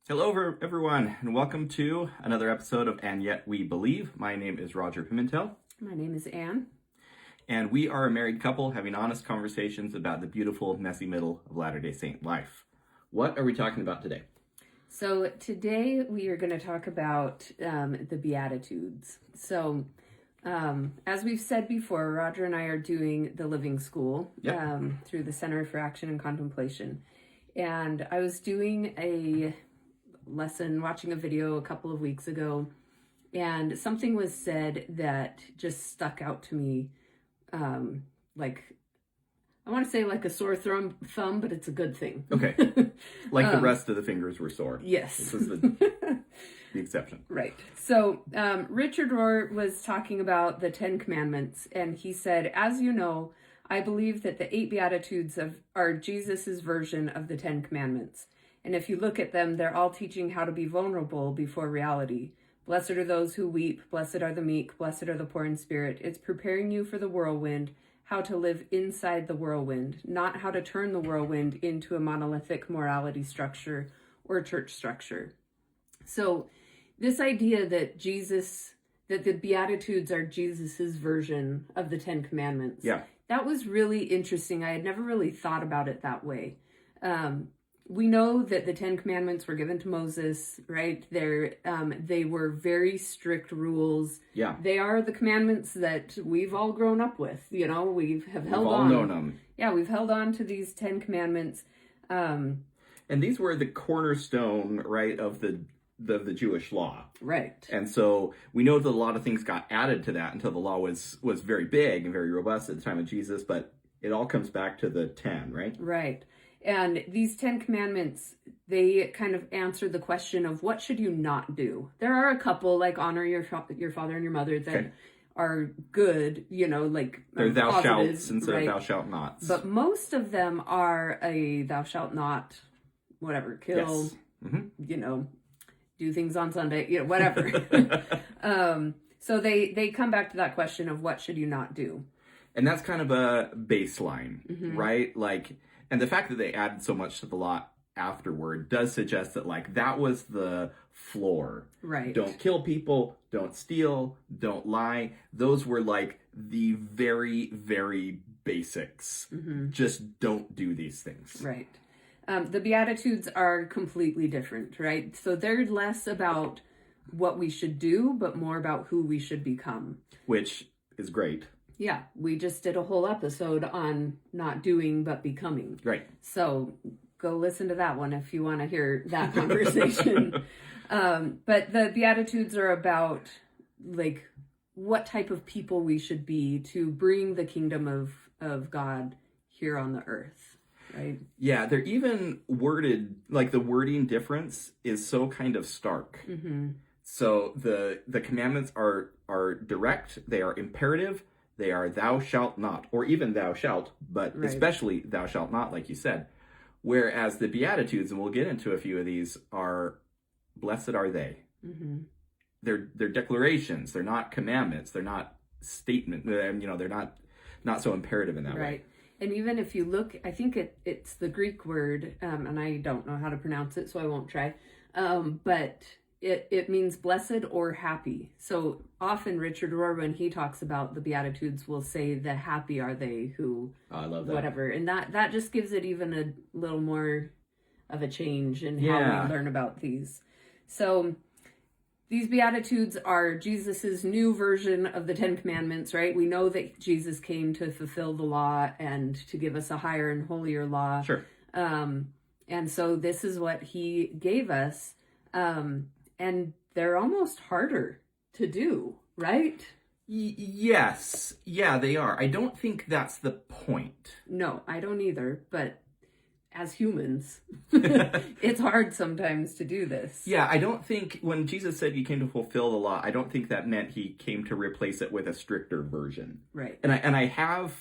Hello, everyone, and welcome to another episode of And Yet We Believe. My name is Roger Pimentel. My name is Anne. And we are a married couple having honest conversations about the beautiful, messy middle of Latter-day Saint life. What are we talking about today? So today we are going to talk about the Beatitudes. So as we've said before, Roger and I are doing the Living School through the Center for Action and Contemplation. And I was doing a lesson, watching a video a couple of weeks ago, and something was said that just stuck out to me, like, I want to say like a sore thumb, but it's a good thing. Okay. Like the rest of the fingers were sore. Yes. This is the exception. Right. So Richard Rohr was talking about the 10 Commandments, and he said, as you know, I believe that the 8 Beatitudes are Jesus's version of the 10 Commandments. And if you look at them, they're all teaching how to be vulnerable before reality. Blessed are those who weep. Blessed are the meek. Blessed are the poor in spirit. It's preparing you for the whirlwind, how to live inside the whirlwind, not how to turn the whirlwind into a monolithic morality structure or church structure. So this idea that the Beatitudes are Jesus's version of the 10 Commandments. Yeah. That was really interesting. I had never really thought about it that way. We know that the 10 Commandments were given to Moses, right? They were very strict rules. Yeah. They are the commandments that we've all grown up with. You know, we've held on. We've all known them. Yeah, we've held on to these 10 Commandments. And these were the cornerstone, right, of the Jewish law. Right. And so we know that a lot of things got added to that until the law was very big and very robust at the time of Jesus, but it all comes back to the 10, right? Right. And these 10 Commandments, they kind of answer the question of what should you not do. There are a couple, like honor your father and your mother, that are good, you know, like they're thou positive, shalts instead of thou shalt nots. But most of them are a thou shalt not, whatever, kill, you know, do things on Sunday, you know, whatever. So they come back to that question of what should you not do. And that's kind of a baseline, right? Like, and the fact that they added so much to the law afterward does suggest that, like, that was the floor. Right. Don't kill people, don't steal, don't lie. Those were, like, the very, very basics. Just don't do these things. Right. The Beatitudes are completely different, right? So they're less about what we should do, but more about who we should become. Which is great. Yeah, we just did a whole episode on not doing, but becoming. Right. So go listen to that one if you want to hear that conversation. But the Beatitudes are about, like, what type of people we should be to bring the kingdom of God here on the earth, right? Yeah, they're even worded, like, the wording difference is so kind of stark. So the commandments are direct, they are imperative, they are thou shalt not, or even thou shalt, but especially thou shalt not, like you said. Whereas the Beatitudes, and we'll get into a few of these, are blessed are they. They're declarations. They're not commandments. They're not statement. You know, they're not so imperative in that way. Right. And even if you look, I think it's the Greek word, and I don't know how to pronounce it, so I won't try. But it means blessed or happy. So often Richard Rohr, when he talks about the Beatitudes, will say the happy are they who, I love that. Whatever. And that just gives it even a little more of a change in how we learn about these. So these Beatitudes are Jesus's new version of the 10 Commandments, right? We know that Jesus came to fulfill the law and to give us a higher and holier law. Sure. And so this is what he gave us. And they're almost harder to do, right? Yes. Yeah, they are. I don't think that's the point. No, I don't either. But as humans, it's hard sometimes to do this. Yeah, I don't think when Jesus said he came to fulfill the law, I don't think that meant he came to replace it with a stricter version. Right. And I have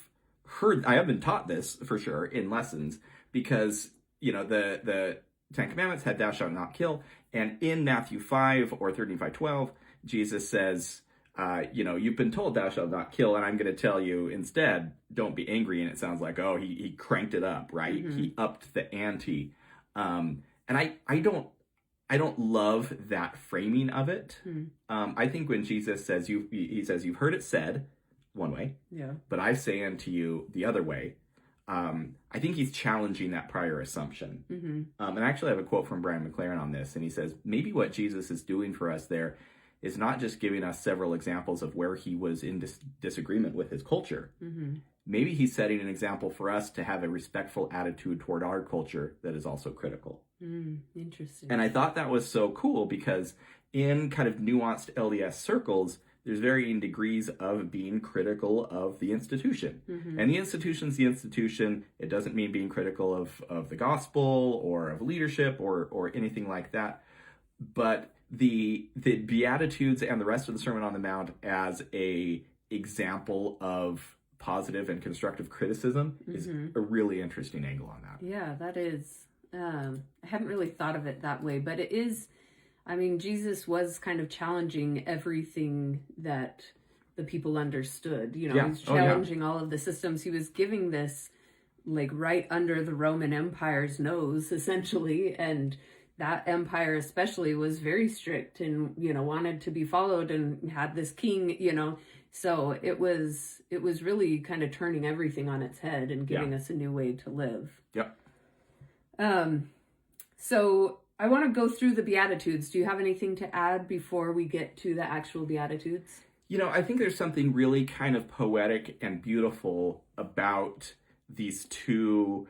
been taught this for sure in lessons because, you know, the 10 Commandments had thou shalt not kill. And in Matthew 5 or 13:5-12, Jesus says, you've been told thou shalt not kill, and I'm going to tell you instead, don't be angry. And it sounds like, he cranked it up, right? Mm-hmm. He upped the ante. And I I don't love that framing of it. I think when Jesus says, he says, you've heard it said one way, but I say unto you the other way. I think he's challenging that prior assumption. And I actually have a quote from Brian McLaren on this, and he says, maybe what Jesus is doing for us there is not just giving us several examples of where he was in disagreement with his culture. Maybe he's setting an example for us to have a respectful attitude toward our culture that is also critical. Interesting. And I thought that was so cool because in kind of nuanced LDS circles, there's varying degrees of being critical of the institution. And the institution's the institution. It doesn't mean being critical of the gospel or of leadership or anything like that. But the Beatitudes and the rest of the Sermon on the Mount as a example of positive and constructive criticism is a really interesting angle on that. Yeah, that is. I haven't really thought of it that way, but it is. I mean, Jesus was kind of challenging everything that the people understood. You know, he's challenging all of the systems. He was giving this like right under the Roman Empire's nose, essentially, and that empire especially was very strict and, you know, wanted to be followed and had this king, you know. So it was really kind of turning everything on its head and giving us a new way to live. So I want to go through the Beatitudes. Do you have anything to add before we get to the actual Beatitudes? You know, I think there's something really kind of poetic and beautiful about these two,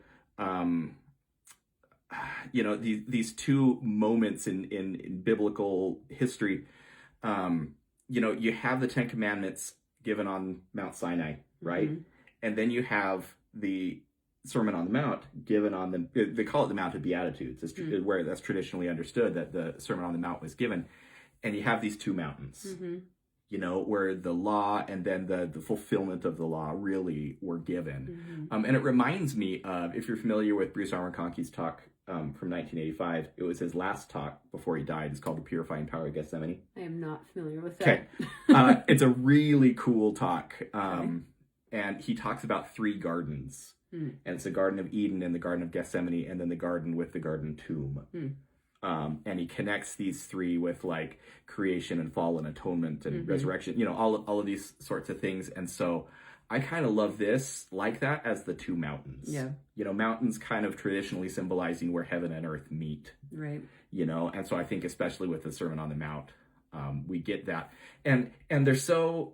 these two moments in biblical history. You know, you have the Ten Commandments given on Mount Sinai, right? And then you have the Sermon on the Mount given on they call it the Mount of Beatitudes. It's where that's traditionally understood that the Sermon on the Mount was given. And you have these two mountains, you know, where the law and then the fulfillment of the law really were given. And it reminds me of, if you're familiar with Bruce Armaconkey's talk from 1985, it was his last talk before he died. It's called The Purifying Power of Gethsemane. I am not familiar with that. Okay. It's a really cool talk. And he talks about three gardens. And it's the Garden of Eden and the Garden of Gethsemane and then the garden with the garden tomb. And he connects these three with like creation and fall and atonement and resurrection, you know, all of these sorts of things. And so I kind of love this like that as the two mountains. You know, mountains kind of traditionally symbolizing where heaven and earth meet. Right. You know, and so I think especially with the Sermon on the Mount, we get that. And they're so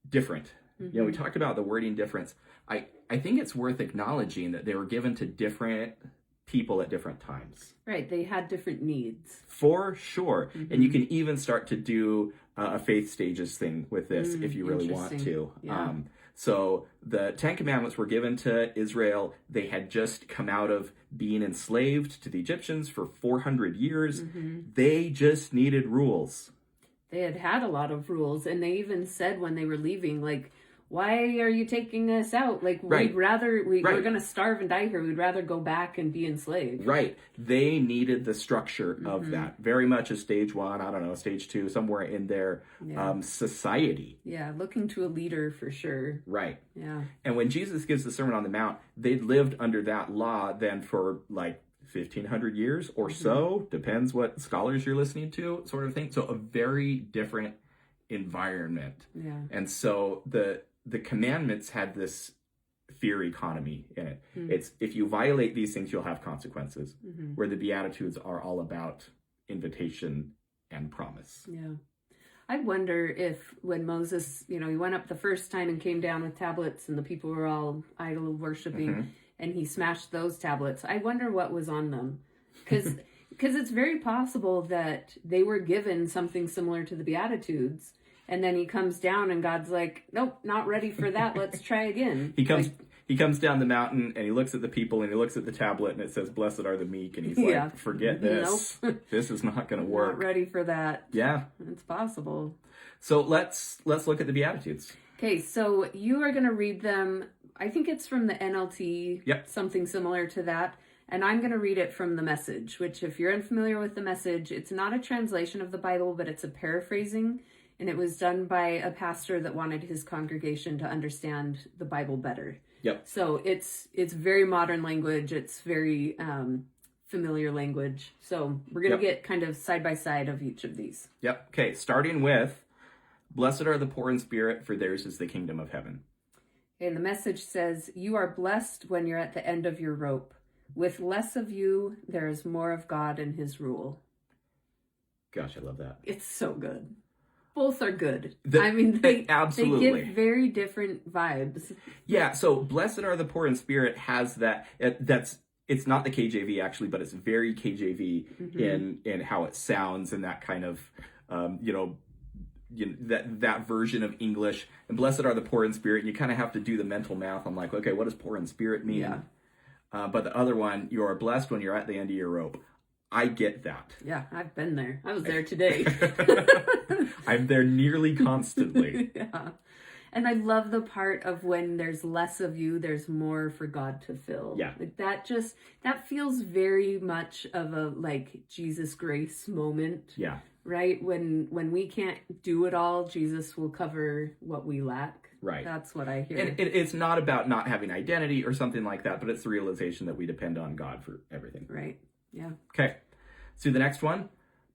different. You know, we talked about the wording difference. I think it's worth acknowledging that they were given to different people at different times. Right. They had different needs. For sure. And you can even start to do a faith stages thing with this if you really want to. So the Ten Commandments were given to Israel. They had just come out of being enslaved to the Egyptians for 400 years. They just needed rules. They had a lot of rules. And they even said when they were leaving, like, why are you taking us out? Like, we're going to starve and die here. We'd rather go back and be enslaved. Right. They needed the structure of that. Very much as stage one, I don't know, stage two, somewhere in their society. Yeah, looking to a leader for sure. Right. Yeah. And when Jesus gives the Sermon on the Mount, they'd lived under that law then for like 1,500 years or so. Depends what scholars you're listening to, sort of thing. So a very different environment. Yeah. And so the commandments had this fear economy in it. It's if you violate these things, you'll have consequences. Where the Beatitudes are all about invitation and promise. Yeah. I wonder if when Moses, you know, he went up the first time and came down with tablets and the people were all idol worshiping and he smashed those tablets. I wonder what was on them. Because it's very possible that they were given something similar to the Beatitudes. And then he comes down and God's like, nope, not ready for that. Let's try again. He comes down the mountain and he looks at the people and he looks at the tablet and it says, blessed are the meek. And he's like, forget this. Nope. This is not going to work. Not ready for that. Yeah. It's possible. So let's look at the Beatitudes. Okay, so you are going to read them. I think it's from the NLT. Yep. Something similar to that. And I'm going to read it from the Message, which if you're unfamiliar with the Message, it's not a translation of the Bible, but it's a paraphrasing. And it was done by a pastor that wanted his congregation to understand the Bible better. Yep. So it's very modern language. It's very familiar language. So we're going to get kind of side by side of each of these. Yep. Okay, starting with, blessed are the poor in spirit, for theirs is the kingdom of heaven. And the Message says, you are blessed when you're at the end of your rope. With less of you, there is more of God and his rule. Gosh, I love that. It's so good. Both are good. Absolutely. They give very different vibes. Yeah, so blessed are the poor in spirit has that. It's not the KJV actually, but it's very KJV in how it sounds and that kind of that version of English. And blessed are the poor in spirit. And you kind of have to do the mental math. I'm like, okay, what does poor in spirit mean? Yeah. But the other one, you are blessed when you're at the end of your rope. I get that. Yeah, I've been there. I was there today. I'm there nearly constantly. Yeah. And I love the part of when there's less of you, there's more for God to fill. Yeah. Like that feels very much of a Jesus grace moment. Yeah. Right? When we can't do it all, Jesus will cover what we lack. Right. That's what I hear. And it's not about not having identity or something like that, but it's the realization that we depend on God for everything. Right. Yeah. Okay. So the next one,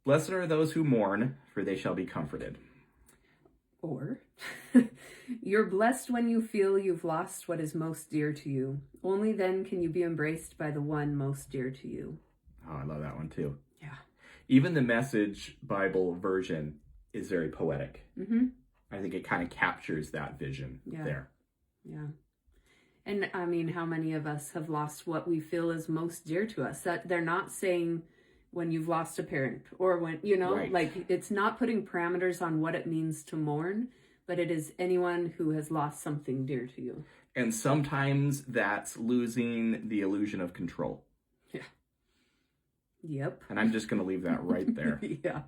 blessed are those who mourn, for they shall be comforted. Or, you're blessed when you feel you've lost what is most dear to you. Only then can you be embraced by the one most dear to you. Oh, I love that one too. Yeah. Even the Message Bible version is very poetic. Mm-hmm. I think it kind of captures that vision there. Yeah. And I mean, how many of us have lost what we feel is most dear to us? That they're not saying when you've lost a parent or when, right. It's not putting parameters on what it means to mourn, but it is anyone who has lost something dear to you. And sometimes that's losing the illusion of control. Yeah. Yep. And I'm just going to leave that right there. Yeah.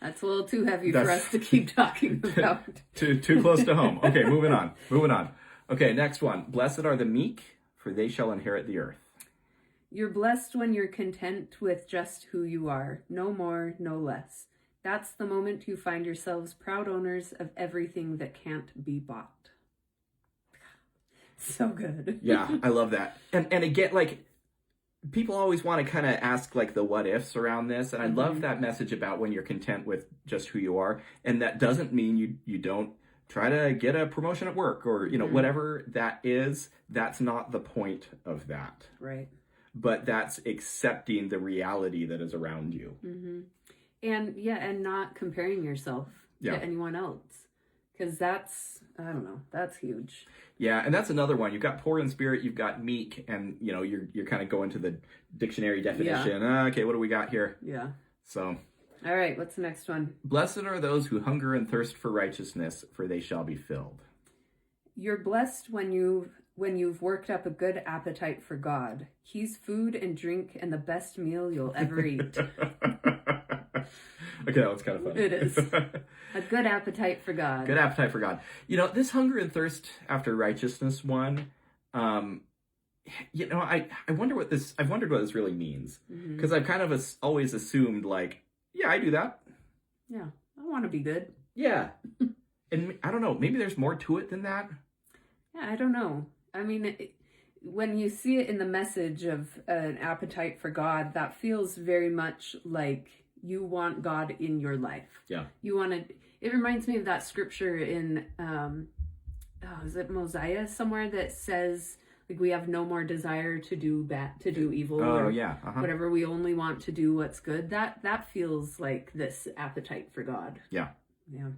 That's a little too heavy for us to keep talking about. Too close to home. Okay, moving on. Okay, next one. Blessed are the meek, for they shall inherit the earth. You're blessed when you're content with just who you are. No more, no less. That's the moment you find yourselves proud owners of everything that can't be bought. So good. Yeah, I love that. And again, people always want to kind of ask the what ifs around this. And I love that message about when you're content with just who you are. And that doesn't mean you don't try to get a promotion at work or, whatever that is. That's not the point of that. Right. But that's accepting the reality that is around you. Mm-hmm. And not comparing yourself to anyone else. Because that's huge. Yeah, and that's another one. You've got poor in spirit, you've got meek, and you're kind of going to the dictionary definition. Yeah. Okay, what do we got here? Yeah. So, all right, what's the next one? Blessed are those who hunger and thirst for righteousness, for they shall be filled. You're blessed when you've worked up a good appetite for God. He's food and drink and the best meal you'll ever eat. Okay, that was kind of funny. It is. A good appetite for God. Good appetite for God. This hunger and thirst after righteousness one, I wondered what this really means. Because I've kind of always assumed I do that. Yeah, I want to be good. Yeah. And I don't know, maybe there's more to it than that. Yeah, I don't know. I mean, when you see it in the message of an appetite for God, that feels very much like you want God in your life. Yeah. It reminds me of that scripture in, is it Mosiah somewhere that says, we have no more desire to do evil. Oh, or yeah. Whatever. We only want to do what's good. That feels like this appetite for God. Yeah. Yeah.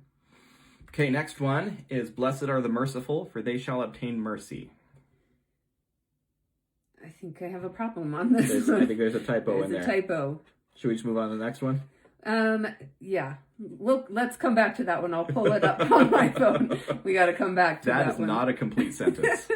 Okay, next one is blessed are the merciful, for they shall obtain mercy. I think I have a problem on this. I think there's a typo in there. There's a typo. Should we just move on to the next one? Yeah. Let's come back to that one. I'll pull it up on my phone. We got to come back to that one. That is not a complete sentence.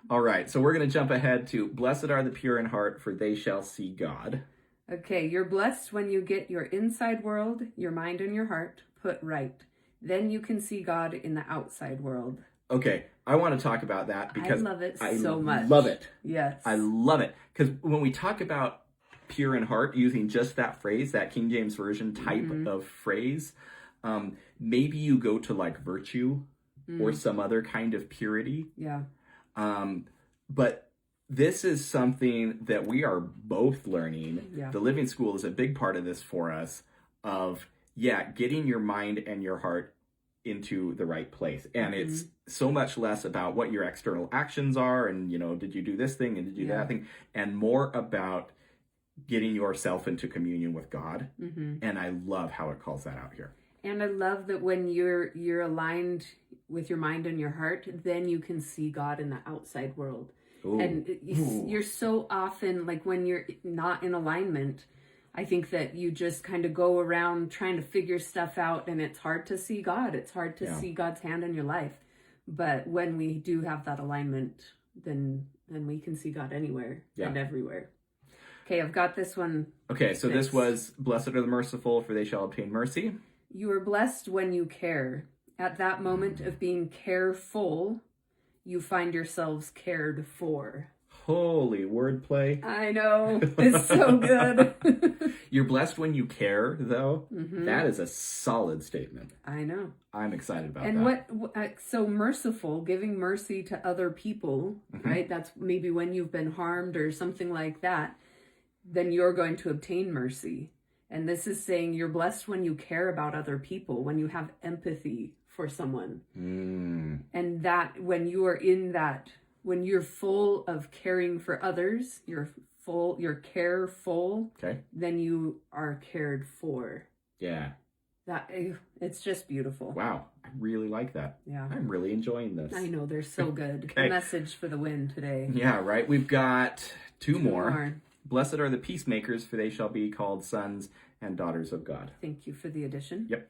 All right, so we're going to jump ahead to blessed are the pure in heart, for they shall see God. Okay, you're blessed when you get your inside world, your mind and your heart put right. Then you can see God in the outside world. Okay, I want to talk about that because I love it so much. I love it. Yes. I love it. Because when we talk about pure in heart, using just that phrase, that King James Version type of phrase, maybe you go to virtue or some other kind of purity. Yeah. But this is something that we are both learning. Yeah. The Living School is a big part of this for us of, getting your mind and your heart into the right place. And it's so much less about what your external actions are and, did you do this thing and did you do that thing, and more about getting yourself into communion with God. And I love how it calls that out here. And I love that when you're aligned with your mind and your heart, then you can see God in the outside world. Ooh. And you're so often, like when you're not in alignment, I think that you just kind of go around trying to figure stuff out, and it's hard to see God. It's hard to see God's hand in your life. But when we do have that alignment, then we can see God anywhere and everywhere. Okay, I've got this one. Okay, so this was, blessed are the merciful, for they shall obtain mercy. You are blessed when you care. At that moment of being careful, you find yourselves cared for. Holy wordplay. I know. It's so good. You're blessed when you care, though. That is a solid statement. I know. I'm excited about that. And what so merciful, giving mercy to other people, right? That's maybe when you've been harmed or something like that, then you're going to obtain mercy. And this is saying you're blessed when you care about other people, when you have empathy for someone. And that when you are in that, when you're full of caring for others, you're careful, then you are cared for. Yeah. It's just beautiful. Wow. I really like that. Yeah. I'm really enjoying this. I know, they're so good. A message for the win today. Yeah, right. We've got two more. Blessed are the peacemakers, for they shall be called sons and daughters of God. Thank you for the addition. Yep.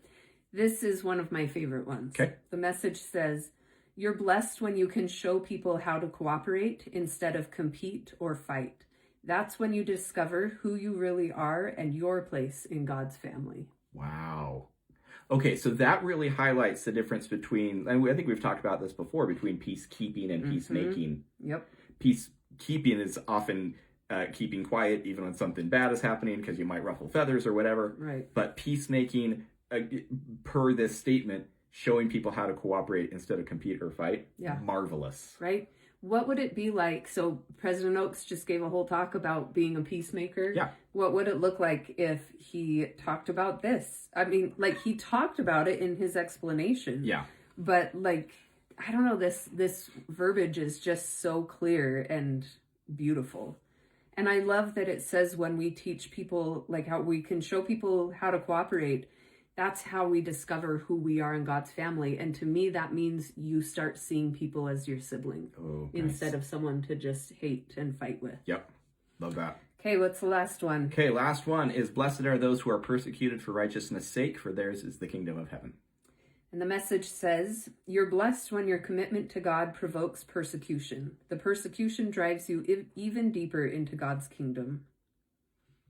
This is one of my favorite ones. Okay. The message says, you're blessed when you can show people how to cooperate instead of compete or fight. That's when you discover who you really are and your place in God's family. Wow. Okay, so that really highlights the difference between, and I think we've talked about this before, between peacekeeping and peacemaking. Yep. Peacekeeping is often keeping quiet even when something bad is happening because you might ruffle feathers or whatever. Right. But peacemaking, per this statement, showing people how to cooperate instead of compete or fight. Yeah. Marvelous. Right? What would it be like? So President Oaks just gave a whole talk about being a peacemaker. Yeah. What would it look like if he talked about this? I mean, like, he talked about it in his explanation. Yeah. But, like, I don't know, this verbiage is just so clear and beautiful. And I love that it says when we teach people, like, how we can show people how to cooperate, that's how we discover who we are in God's family. And to me, that means you start seeing people as your sibling instead of someone to just hate and fight with. Yep. Love that. Okay, what's the last one? Okay, last one is, blessed are those who are persecuted for righteousness' sake, for theirs is the kingdom of heaven. And the message says, you're blessed when your commitment to God provokes persecution. The persecution drives you even deeper into God's kingdom.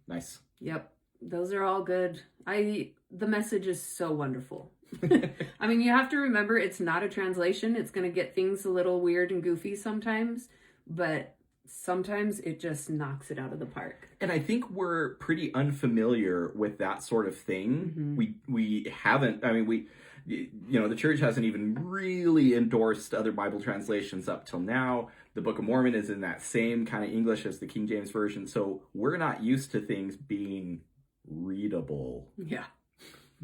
Nice. Yep. Those are all good. The message is so wonderful. I mean, you have to remember it's not a translation. It's going to get things a little weird and goofy sometimes, but sometimes it just knocks it out of the park. And I think we're pretty unfamiliar with that sort of thing. We haven't, I mean, the church hasn't even really endorsed other Bible translations up till now. The Book of Mormon is in that same kind of English as the King James Version. So we're not used to things being readable. Yeah.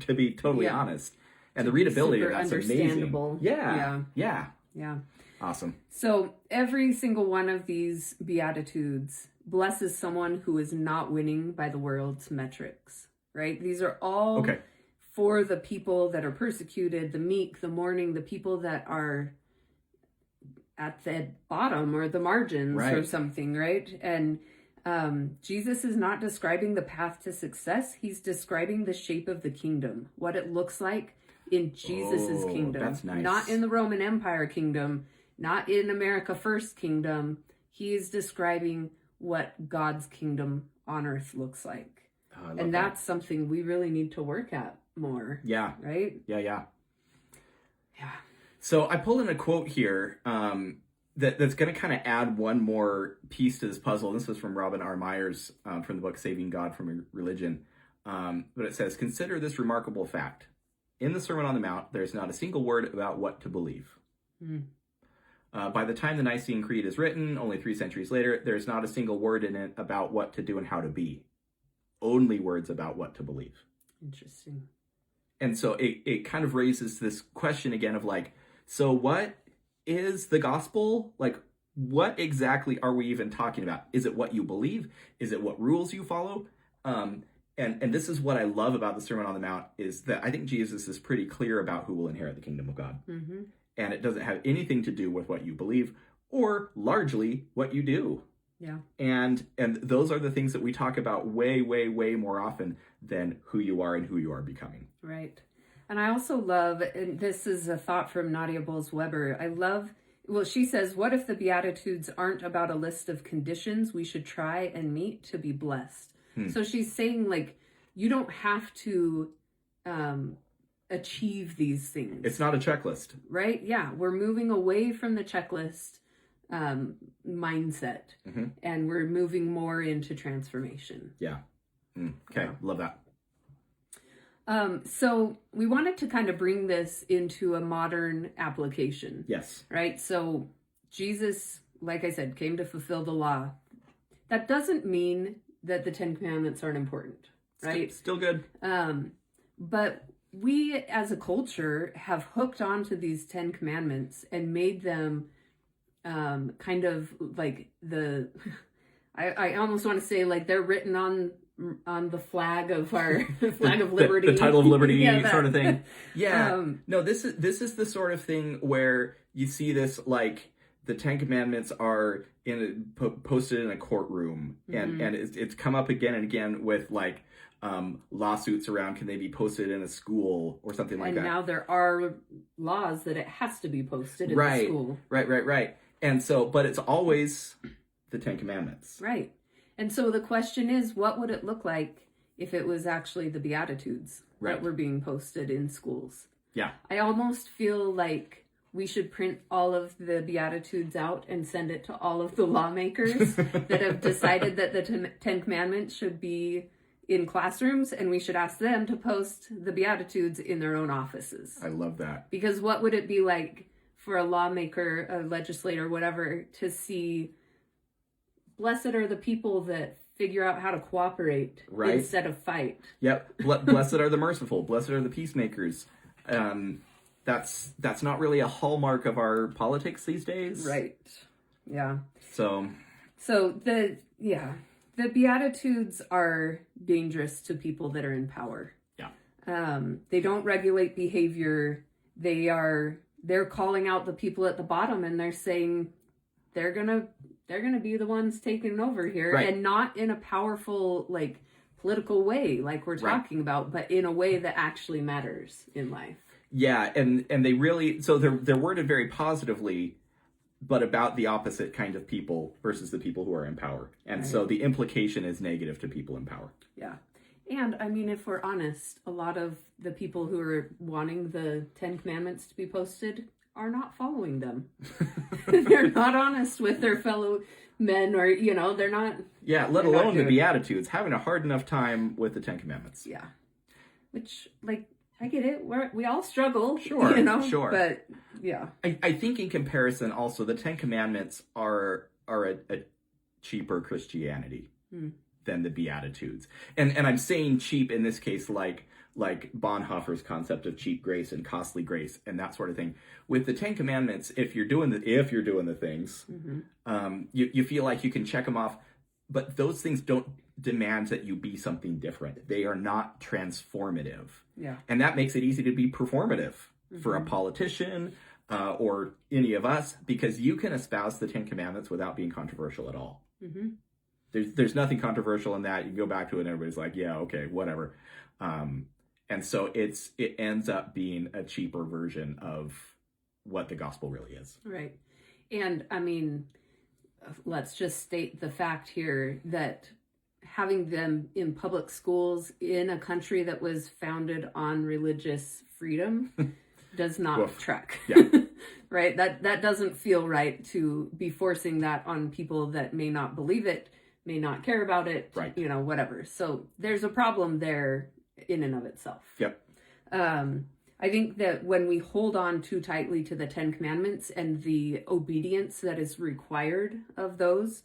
To be totally honest. And the readability of that's understandable. Amazing. Yeah. Awesome. So every single one of these Beatitudes blesses someone who is not winning by the world's metrics, right? These are all for the people that are persecuted, the meek, the mourning, the people that are at the bottom or the margins or something, right? And Jesus is not describing the path to success. He's describing the shape of the kingdom, what it looks like in Jesus's kingdom. That's nice. Not in the Roman Empire kingdom, not in America First kingdom. He is describing what God's kingdom on earth looks like. And that's something we really need to work at more. Yeah. Right? Yeah. So I pulled in a quote here that's going to kind of add one more piece to this puzzle. This is from Robin R. Myers from the book Saving God from Religion. But it says, consider this remarkable fact. In the Sermon on the Mount, there's not a single word about what to believe. By the time the Nicene Creed is written, only 3 centuries later, there's not a single word in it about what to do and how to be. Only words about what to believe. Interesting. And so it kind of raises this question again of like, so what is the gospel? Like, what exactly are we even talking about? Is it what you believe? Is it what rules you follow? And this is what I love about the Sermon on the Mount, is that I think Jesus is pretty clear about who will inherit the kingdom of God. Mm-hmm. And it doesn't have anything to do with what you believe, or largely what you do. Yeah. And those are the things that we talk about way, way, way more often than who you are and who you are becoming. Right. And I also love, and this is a thought from Nadia Bolz-Weber, she says, what if the Beatitudes aren't about a list of conditions we should try and meet to be blessed? So she's saying, like, you don't have to achieve these things. It's not a checklist. Right? Yeah. We're moving away from the checklist mindset, and we're moving more into transformation. Yeah. Okay. Love that. So we wanted to kind of bring this into a modern application. Yes. Right? So Jesus, like I said, came to fulfill the law. That doesn't mean that the 10 Commandments aren't important, right? Still good. But we as a culture have hooked onto these 10 Commandments and made them kind of like I almost want to say like they're written on the flag of our flag of liberty. the title of liberty yeah, sort of thing. Yeah. No, this is the sort of thing where you see this, like, the 10 Commandments are posted in a courtroom, and it's come up again and again with like lawsuits around, can they be posted in a school or something like that. And now there are laws that it has to be posted in the school. Right. And so, but it's always the 10 Commandments. Right. And so the question is, what would it look like if it was actually the Beatitudes that were being posted in schools? Yeah. I almost feel like we should print all of the Beatitudes out and send it to all of the lawmakers that have decided that the 10 Commandments should be in classrooms, and we should ask them to post the Beatitudes in their own offices. I love that. Because what would it be like for a lawmaker, a legislator, whatever, to see, blessed are the people that figure out how to cooperate instead of fight. Yep. Blessed are the merciful. Blessed are the peacemakers. That's not really a hallmark of our politics these days. Right. Yeah. So the Beatitudes are dangerous to people that are in power. Yeah. They don't regulate behavior. They're calling out the people at the bottom, and they're saying they're gonna be the ones taking over here, and not in a powerful, like, political way like we're talking about, but in a way that actually matters in life. Yeah, and they really, so they're worded very positively, but about the opposite kind of people versus the people who are in power. And so the implication is negative to people in power. Yeah. And I mean, if we're honest, a lot of the people who are wanting the 10 Commandments to be posted are not following them. They're not honest with their fellow men, or, they're not. Yeah, let alone the Beatitudes, having a hard enough time with the 10 Commandments. Yeah. Which, like, I get it. We all struggle. Sure. Sure. But, yeah. I think in comparison, also, the 10 Commandments are a cheaper Christianity than the Beatitudes. And I'm saying cheap in this case, like Bonhoeffer's concept of cheap grace and costly grace and that sort of thing. With the 10 Commandments, if you're doing the things, you feel like you can check them off, but those things don't demand that you be something different. They are not transformative. Yeah. And that makes it easy to be performative for a politician or any of us, because you can espouse the 10 Commandments without being controversial at all. There's nothing controversial in that. You go back to it and everybody's like, yeah, okay, whatever. And so it ends up being a cheaper version of what the gospel really is. Right. And I mean, let's just state the fact here that having them in public schools in a country that was founded on religious freedom does not track. Yeah. Right? That doesn't feel right to be forcing that on people that may not believe it, may not care about it, whatever. So there's a problem there in and of itself. Yep. I think that when we hold on too tightly to the Ten Commandments and the obedience that is required of those,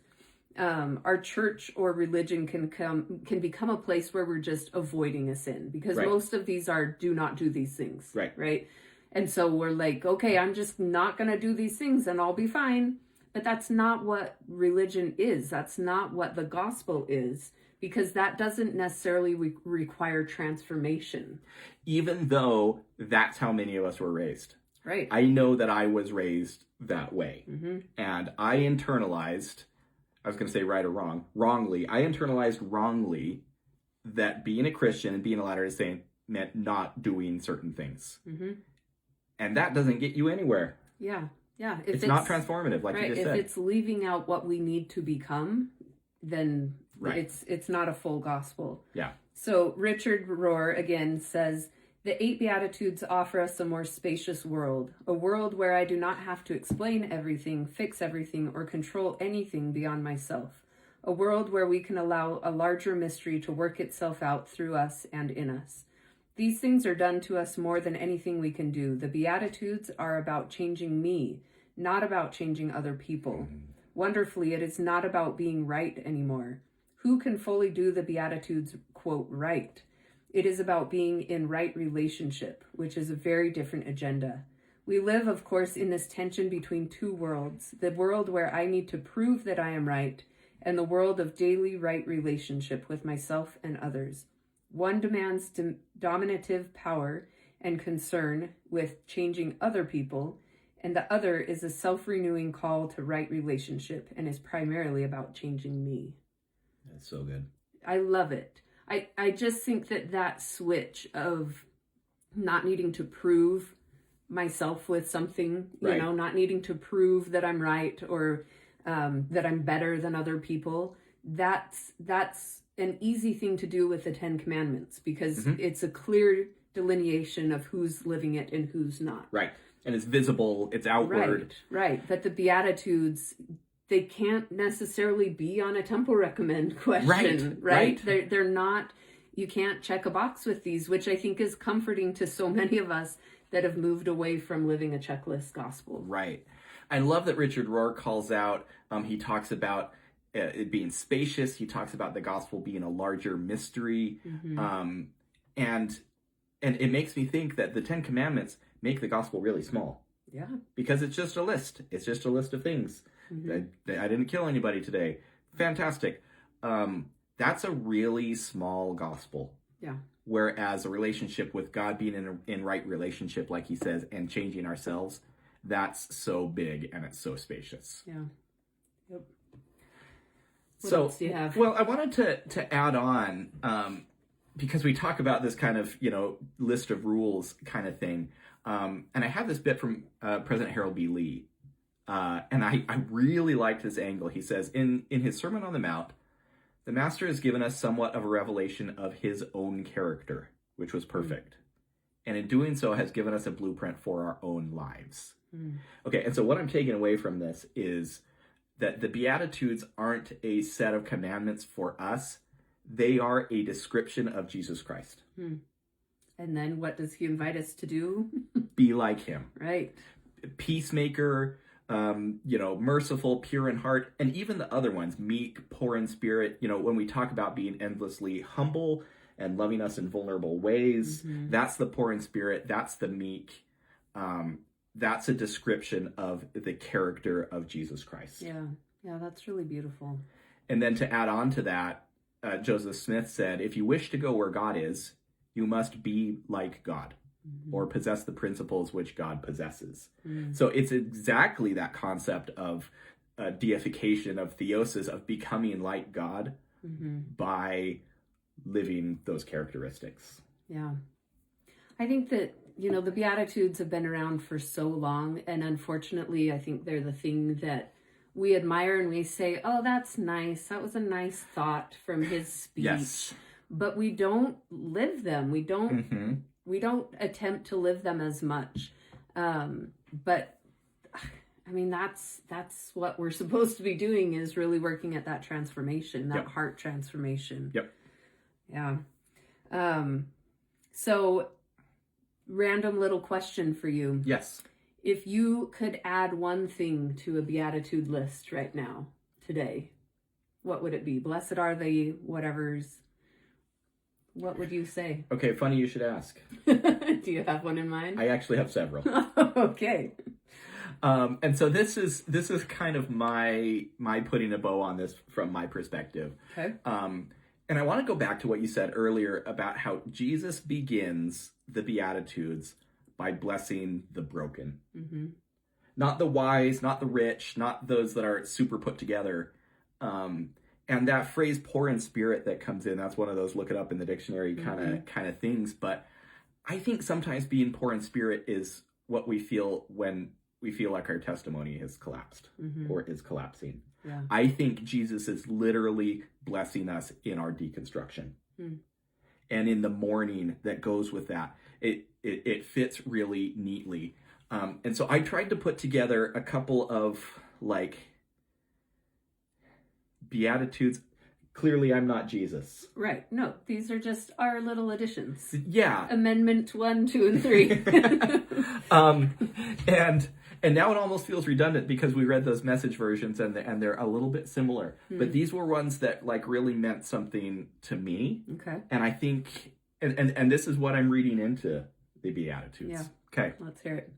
our church or religion can become a place where we're just avoiding a sin, because most of these are do not do these things. Right. And so we're like, okay, I'm just not going to do these things and I'll be fine. But that's not what religion is. That's not what the gospel is, because that doesn't necessarily require transformation. Even though that's how many of us were raised. Right. I know that I was raised that way. And I internalized, I was going to say right or wrong, wrongly. I internalized wrongly that being a Christian and being a Latter-day Saint meant not doing certain things. And that doesn't get you anywhere. Yeah. If it's not transformative, like you just said. If it's leaving out what we need to become, then it's not a full gospel. Yeah. So Richard Rohr again says, the 8 Beatitudes offer us a more spacious world, a world where I do not have to explain everything, fix everything, or control anything beyond myself. A world where we can allow a larger mystery to work itself out through us and in us. These things are done to us more than anything we can do. The Beatitudes are about changing me, not about changing other people. Wonderfully, it is not about being right anymore. Who can fully do the Beatitudes, quote, right? It is about being in right relationship, which is a very different agenda. We live, of course, in this tension between two worlds, the world where I need to prove that I am right, and the world of daily right relationship with myself and others. One demands dominative power and concern with changing other people, and the other is a self-renewing call to right relationship and is primarily about changing me. That's so good. I love it. I just think that switch of not needing to prove myself with something, you know, not needing to prove that I'm right or that I'm better than other people, that's an easy thing to do with the Ten Commandments, because it's a clear delineation of who's living it and who's not. Right. And it's visible, it's outward. Right. But the Beatitudes, they can't necessarily be on a temple recommend question, right? They're not, you can't check a box with these, which I think is comforting to so many of us that have moved away from living a checklist gospel. Right. I love that Richard Rohr calls out, he talks about it being spacious. He talks about the gospel being a larger mystery. And it makes me think that the 10 Commandments make the gospel really small. Yeah. Because it's just a list. It's just a list of things. I didn't kill anybody today. Fantastic. That's a really small gospel. Yeah. Whereas a relationship with God, being in right relationship, like he says, and changing ourselves, that's so big and it's so spacious. Yeah. Yep. What else do you have? Well, I wanted to add on, because we talk about this kind of, list of rules kind of thing. And I have this bit from President Harold B. Lee. And I really liked this angle. He says, in his Sermon on the Mount, the Master has given us somewhat of a revelation of his own character, which was perfect. And in doing so has given us a blueprint for our own lives. Okay, and so what I'm taking away from this is that the Beatitudes aren't a set of commandments for us. They are a description of Jesus Christ. And then what does he invite us to do? Be like him. Right. Peacemaker, merciful, pure in heart, and even the other ones, meek, poor in spirit. When we talk about being endlessly humble and loving us in vulnerable ways, that's the poor in spirit, that's the meek. That's a description of the character of Jesus Christ. Yeah, that's really beautiful. And then to add on to that, Joseph Smith said, if you wish to go where God is, you must be like God, or possess the principles which God possesses. So it's exactly that concept of deification, of theosis, of becoming like God by living those characteristics. Yeah. I think that, the Beatitudes have been around for so long, and unfortunately, I think they're the thing that we admire and we say, oh, that's nice. That was a nice thought from his speech. Yes. But we don't live them. We don't attempt to live them as much. But I mean, that's what we're supposed to be doing, is really working at that transformation, that heart transformation. Yep. Yeah. So random little question for you. Yes. If you could add one thing to a Beatitude list right now, today, what would it be? Blessed are the whatevers. What would you say? Okay, funny you should ask. Do you have one in mind? I actually have several. Okay. And so this is kind of my putting a bow on this from my perspective. Okay. And I want to go back to what you said earlier about how Jesus begins the Beatitudes by blessing the broken. Mm-hmm. Not the wise, not the rich, not those that are super put together. And that phrase "poor in spirit" that comes in, that's one of those look it up in the dictionary kind of things. But I think sometimes being poor in spirit is what we feel when we feel like our testimony has collapsed or is collapsing. Yeah. I think Jesus is literally blessing us in our deconstruction. And in the mourning that goes with that. It fits really neatly. And so I tried to put together a couple of like Beatitudes. Clearly, I'm not Jesus. Right. No, these are just our little additions. Yeah. Amendment 1, 2, and 3. And now it almost feels redundant because we read those message versions and they're a little bit similar. But these were ones that like really meant something to me. Okay. And I think, and this is what I'm reading into the Beatitudes. Yeah. Okay. Let's hear it.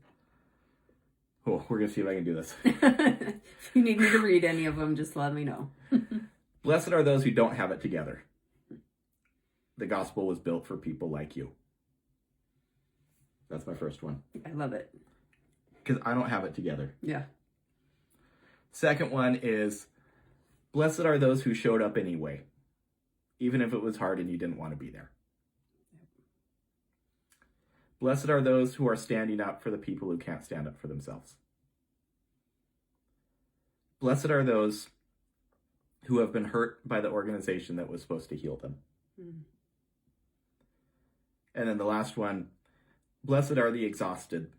Oh, we're going to see if I can do this. If you need me to read any of them, just let me know. Blessed are those who don't have it together. The gospel was built for people like you. That's my first one. I love it. Because I don't have it together. Yeah. Second one is, blessed are those who showed up anyway, even if it was hard and you didn't want to be there. Blessed are those who are standing up for the people who can't stand up for themselves. Blessed are those who have been hurt by the organization that was supposed to heal them. And then the last one, blessed are the exhausted,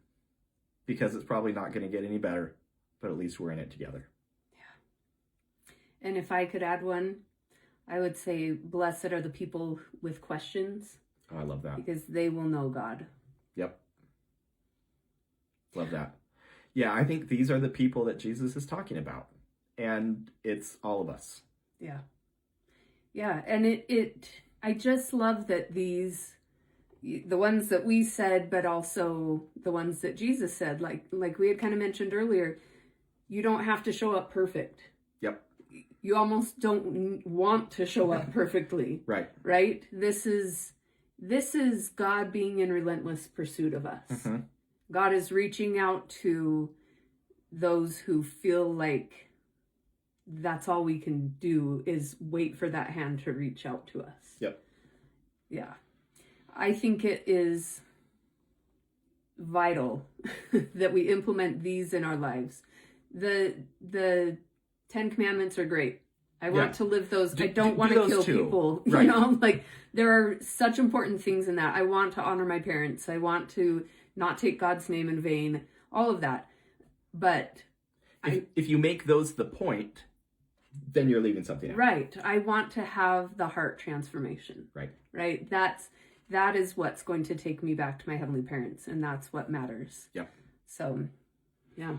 because it's probably not going to get any better, but at least we're in it together. Yeah. And if I could add one, I would say blessed are the people with questions. Oh, I love that. Because they will know God. Yep. Love that. Yeah, I think these are the people that Jesus is talking about. And it's all of us. Yeah. Yeah, and I just love that these, the ones that we said, but also the ones that Jesus said, like we had kind of mentioned earlier, you don't have to show up perfect. Yep. You almost don't want to show up perfectly. Right. Right? This is God being in relentless pursuit of us. Mm-hmm. God is reaching out to those who feel like that's all we can do is wait for that hand to reach out to us. Yep. Yeah. I think it is vital that we implement these in our lives. The 10 Commandments are great. I want to live those. I don't want to kill people. Right. You know, like there are such important things in that. I want to honor my parents. I want to not take God's name in vain. All of that. But if you make those the point, then you're leaving something out. Right. I want to have the heart transformation. Right. Right. That is what's going to take me back to my heavenly parents, and that's what matters. Yep. So, yeah.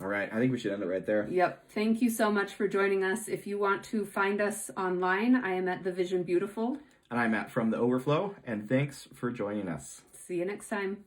All right. I think we should end it right there. Yep. Thank you so much for joining us. If you want to find us online, I am at The Vision Beautiful. And I'm at From the Overflow, and thanks for joining us. See you next time.